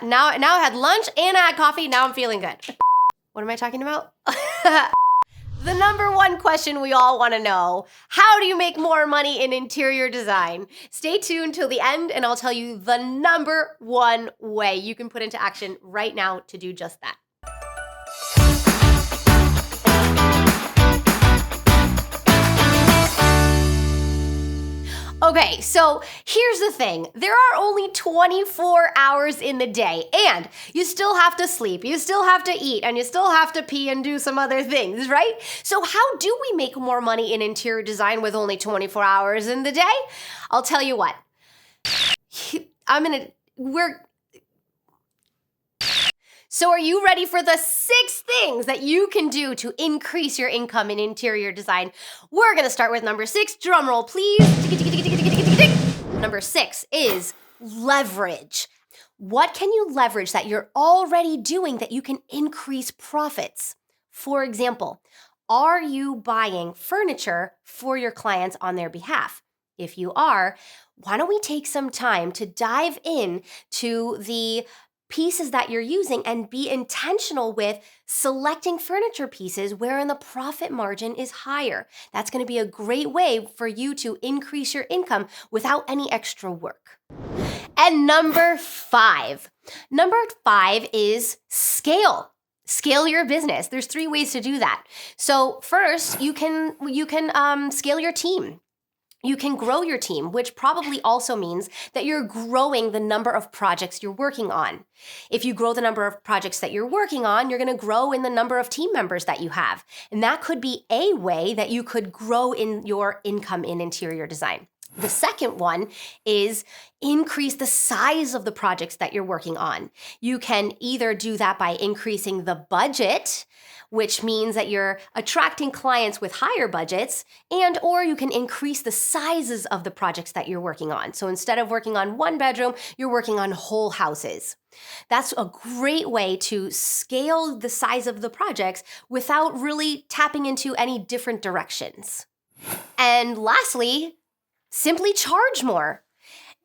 Now I had lunch and I had coffee. Now I'm feeling good. What am I talking about? The number one question we all want to know: how do you make more money in interior design? Stay tuned till the end and I'll tell you the number one way you can put into action right now to do just that. Okay, so here's the thing. There are only 24 hours in the day, and you still have to sleep, you still have to eat, and you still have to pee and do some other things, right? So how do we make more money in interior design with only 24 hours in the day? I'll tell you what. So are you ready for the 6 things that you can do to increase your income in interior design? We're gonna start with number 6. Drum roll, please. Number 6 is leverage. What can you leverage that you're already doing that you can increase profits? For example, are you buying furniture for your clients on their behalf? If you are, why don't we take some time to dive in to the pieces that you're using and be intentional with selecting furniture pieces wherein the profit margin is higher. That's going to be a great way for you to increase your income without any extra work. And number 5 is scale. Scale your business. There's 3 ways to do that. So first, you can scale your team. You can grow your team, which probably also means that you're growing the number of projects you're working on. If you grow the number of projects that you're working on, you're going to grow in the number of team members that you have. And that could be a way that you could grow in your income in interior design. The second one is increase the size of the projects that you're working on. You can either do that by increasing the budget, which means that you're attracting clients with higher budgets, and or you can increase the sizes of the projects that you're working on. So instead of working on 1 bedroom, you're working on whole houses. That's a great way to scale the size of the projects without really tapping into any different directions. And lastly, simply charge more.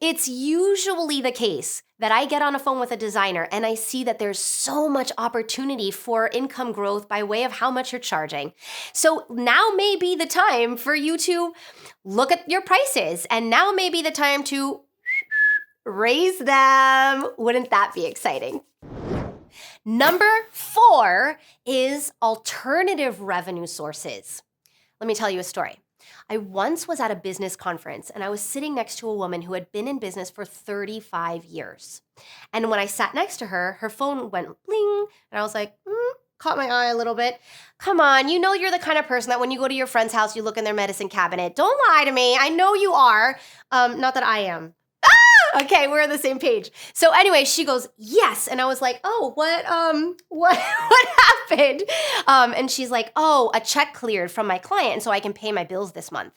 It's usually the case that I get on a phone with a designer and I see that there's so much opportunity for income growth by way of how much you're charging. So now may be the time for you to look at your prices, and now may be the time to raise them. Wouldn't that be exciting? Number 4 is alternative revenue sources. Let me tell you a story. I once was at a business conference and I was sitting next to a woman who had been in business for 35 years. And when I sat next to her, her phone went bling, and I was like, caught my eye a little bit. Come on, you know you're the kind of person that when you go to your friend's house, you look in their medicine cabinet. Don't lie to me. I know you are. Not that I am. Okay, we're on the same page. So anyway, she goes, yes. And I was like, oh, what happened? And she's like, oh, a check cleared from my client so I can pay my bills this month.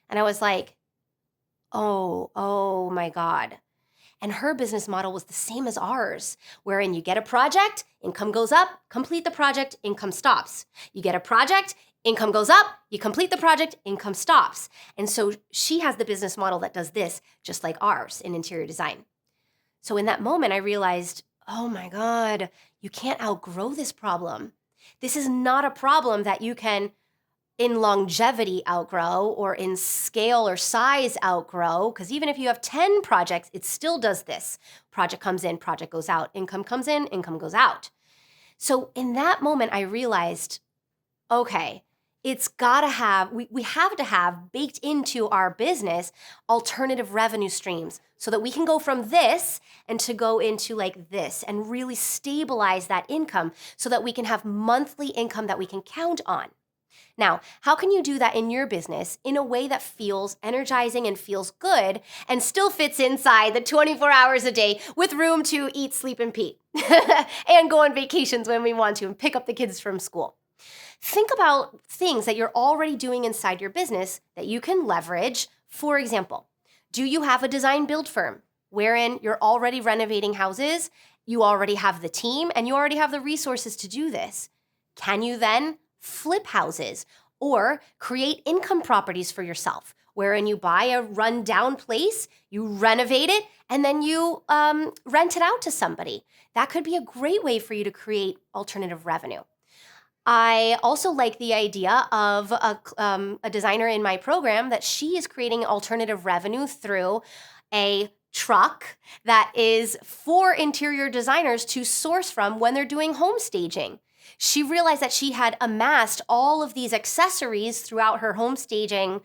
And I was like, oh my God. And her business model was the same as ours, wherein you get a project, income goes up, complete the project, income stops. You get a project, income goes up, you complete the project, income stops. And so she has the business model that does this just like ours in interior design. So in that moment, I realized, oh my God, you can't outgrow this problem. This is not a problem that you can in longevity outgrow or in scale or size outgrow, because even if you have 10 projects, it still does this. Project comes in, project goes out, income comes in, income goes out. So in that moment, I realized, okay, it's gotta have, we have to have baked into our business alternative revenue streams so that we can go from this and to go into like this and really stabilize that income so that we can have monthly income that we can count on. Now, how can you do that in your business in a way that feels energizing and feels good and still fits inside the 24 hours a day with room to eat, sleep, and pee and go on vacations when we want to and pick up the kids from school? Think about things that you're already doing inside your business that you can leverage. For example, do you have a design build firm wherein you're already renovating houses, you already have the team, and you already have the resources to do this? Can you then flip houses or create income properties for yourself wherein you buy a rundown place, you renovate it, and then you rent it out to somebody. That could be a great way for you to create alternative revenue. I also like the idea of a designer in my program that she is creating alternative revenue through a truck that is for interior designers to source from when they're doing home staging. She realized that she had amassed all of these accessories throughout her home staging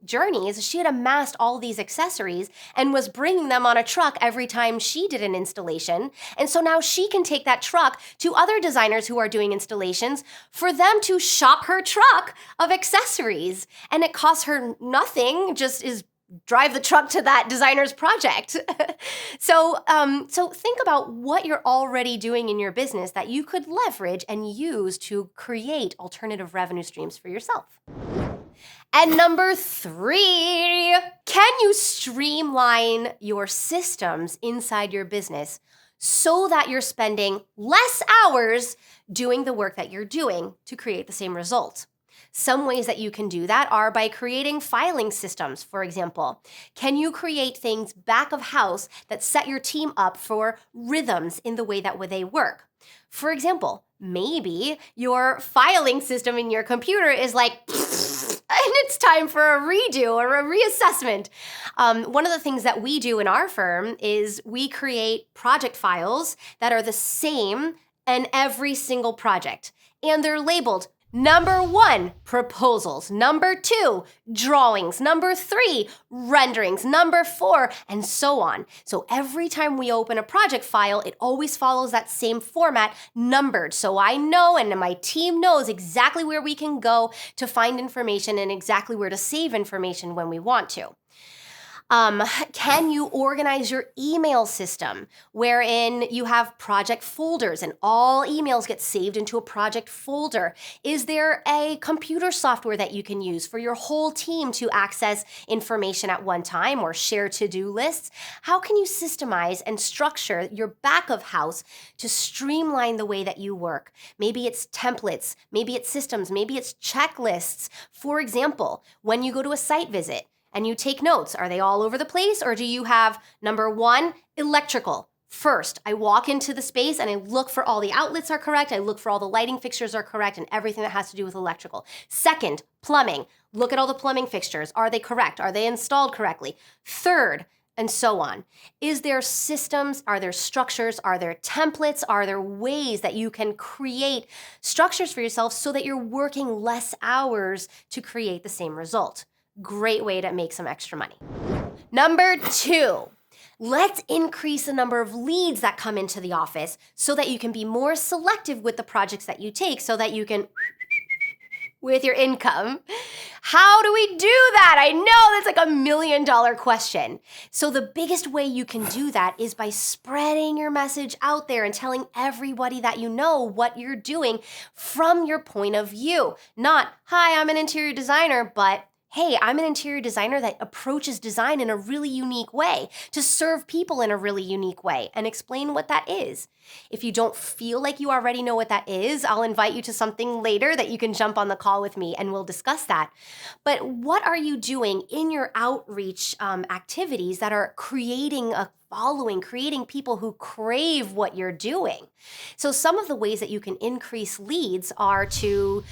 journeys. She had amassed all these accessories and was bringing them on a truck every time she did an installation. And so now she can take that truck to other designers who are doing installations for them to shop her truck of accessories. And it costs her nothing, just is drive the truck to that designer's project. So think about what you're already doing in your business that you could leverage and use to create alternative revenue streams for yourself. And number 3, can you streamline your systems inside your business so that you're spending less hours doing the work that you're doing to create the same result? Some ways that you can do that are by creating filing systems, for example. Can you create things back of house that set your team up for rhythms in the way that they work? For example, maybe your filing system in your computer is like, and it's time for a redo or a reassessment. One of the things that we do in our firm is we create project files that are the same in every single project. And they're labeled Number 1, proposals. Number 2, drawings. Number 3, renderings. Number 4, and so on. So every time we open a project file, it always follows that same format, numbered. So I know and my team knows exactly where we can go to find information and exactly where to save information when we want to. Can you organize your email system wherein you have project folders and all emails get saved into a project folder? Is there a computer software that you can use for your whole team to access information at one time or share to-do lists? How can you systemize and structure your back of house to streamline the way that you work? Maybe it's templates, maybe it's systems, maybe it's checklists. For example, when you go to a site visit, and you take notes. Are they all over the place? Or do you have, number 1, electrical? First, I walk into the space and I look for all the outlets are correct. I look for all the lighting fixtures are correct and everything that has to do with electrical. Second, plumbing. Look at all the plumbing fixtures. Are they correct? Are they installed correctly? Third, and so on. Is there systems? Are there structures? Are there templates? Are there ways that you can create structures for yourself so that you're working less hours to create the same result? Great way to make some extra money. Number 2, let's increase the number of leads that come into the office so that you can be more selective with the projects that you take so that you can with your income. How do we do that? I know that's like $1 million question. So the biggest way you can do that is by spreading your message out there and telling everybody that you know what you're doing from your point of view. Not, hi, I'm an interior designer, but hey, I'm an interior designer that approaches design in a really unique way to serve people in a really unique way and explain what that is. If you don't feel like you already know what that is, I'll invite you to something later that you can jump on the call with me and we'll discuss that. But what are you doing in your outreach activities that are creating a following, creating people who crave what you're doing? So some of the ways that you can increase leads are to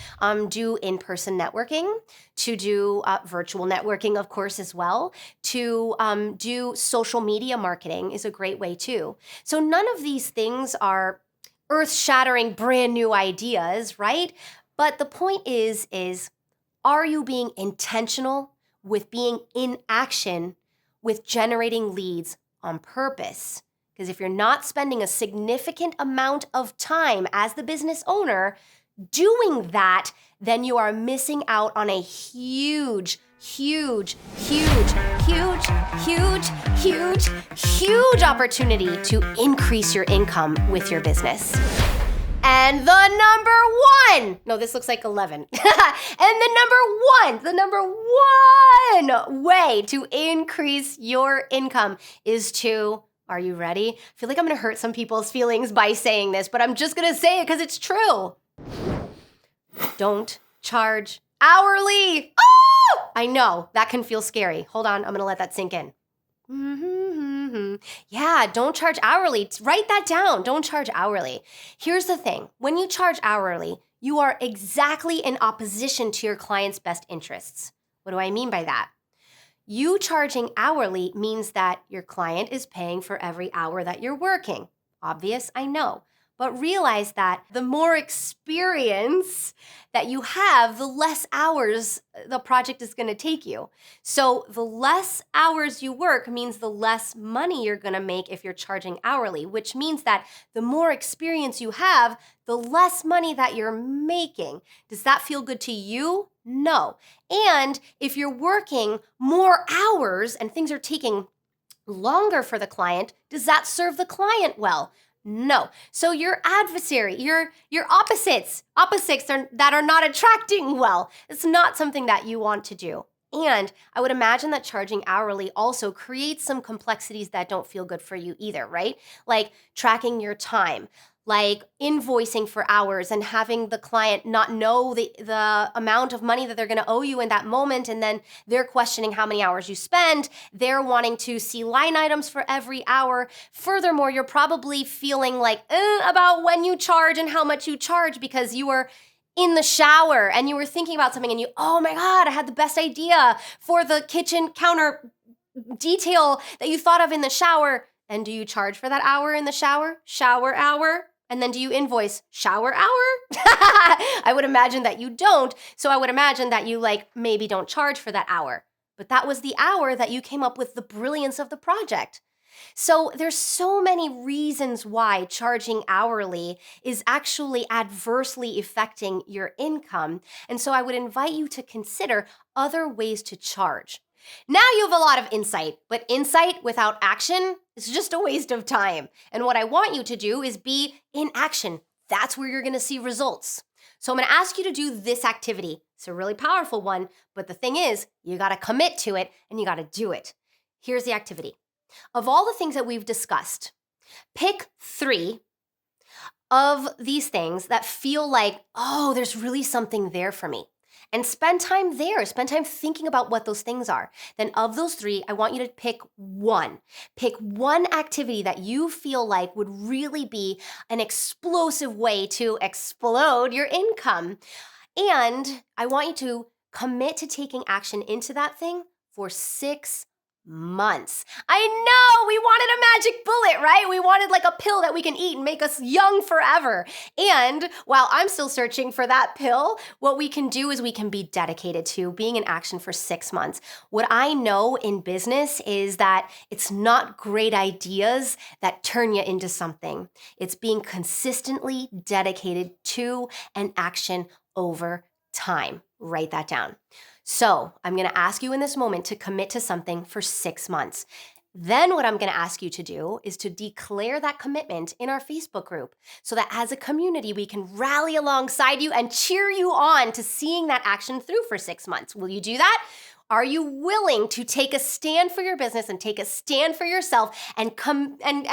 do in-person networking, to do virtual networking, of course, as well. To do social media marketing is a great way too. So none of these things are earth-shattering, brand new ideas, right? But the point is, are you being intentional with being in action with generating leads on purpose? Because if you're not spending a significant amount of time as the business owner doing that, then you are missing out on a huge opportunity to increase your income with your business. And the number 1, no, this looks like 11. And the number one way to increase your income is to, are you ready? I feel like I'm gonna hurt some people's feelings by saying this, but I'm just gonna say it because it's true. Don't charge hourly. Oh! I know, that can feel scary. Hold on, I'm gonna let that sink in. Yeah, don't charge hourly. Write that down. Don't charge hourly. Here's the thing. When you charge hourly, you are exactly in opposition to your client's best interests. What do I mean by that? You charging hourly means that your client is paying for every hour that you're working. Obvious, I know. But realize that the more experience that you have, the less hours the project is going to take you. So the less hours you work means the less money you're going to make if you're charging hourly, which means that the more experience you have, the less money that you're making. Does that feel good to you? No. And if you're working more hours and things are taking longer for the client, does that serve the client well? No. So your adversary, your opposites that are not attracting well, it's not something that you want to do. And I would imagine that charging hourly also creates some complexities that don't feel good for you either, right? Like tracking your time, like invoicing for hours and having the client not know the amount of money that they're going to owe you in that moment. And then they're questioning how many hours you spend. They're wanting to see line items for every hour. Furthermore, you're probably feeling like about when you charge and how much you charge because you were in the shower and you were thinking about something and oh my God, I had the best idea for the kitchen counter detail that you thought of in the shower. And do you charge for that hour in the shower? Shower hour? And then do you invoice shower hour? I would imagine that you don't. So I would imagine that you maybe don't charge for that hour. But that was the hour that you came up with the brilliance of the project. So there's so many reasons why charging hourly is actually adversely affecting your income. And so I would invite you to consider other ways to charge. Now you have a lot of insight, but insight without action is just a waste of time. And what I want you to do is be in action. That's where you're going to see results. So I'm going to ask you to do this activity. It's a really powerful one, but the thing is, you got to commit to it and you got to do it. Here's the activity. Of all the things that we've discussed, pick 3 of these things that feel like, oh, there's really something there for me. And spend time there. Spend time thinking about what those things are. Then of those 3, I want you to pick one. Pick one activity that you feel like would really be an explosive way to explode your income. And I want you to commit to taking action into that thing for 6 months. I know we wanted a magic bullet, right? We wanted like a pill that we can eat and make us young forever. And while I'm still searching for that pill, what we can do is we can be dedicated to being in action for 6 months. What I know in business is that it's not great ideas that turn you into something. It's being consistently dedicated to an action over time. Write that down. So I'm going to ask you in this moment to commit to something for 6 months. Then what I'm going to ask you to do is to declare that commitment in our Facebook group so that as a community, we can rally alongside you and cheer you on to seeing that action through for 6 months. Will you do that? Are you willing to take a stand for your business and take a stand for yourself and come and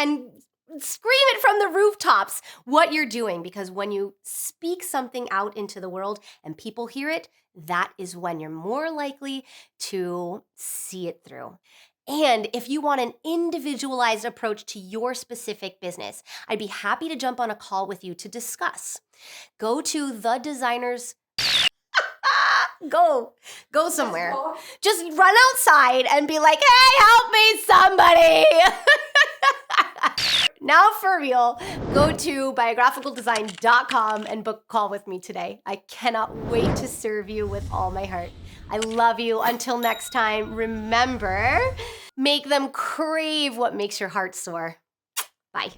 scream it from the rooftops what you're doing? Because when you speak something out into the world and people hear it, that is when you're more likely to see it through. And if you want an individualized approach to your specific business, I'd be happy to jump on a call with you to discuss. Go to the designers. Go somewhere. Just run outside and be like, hey, help me, somebody. Now for real, go to biographicaldesign.com and book a call with me today. I cannot wait to serve you with all my heart. I love you. Until next time, remember, make them crave what makes your heart soar. Bye.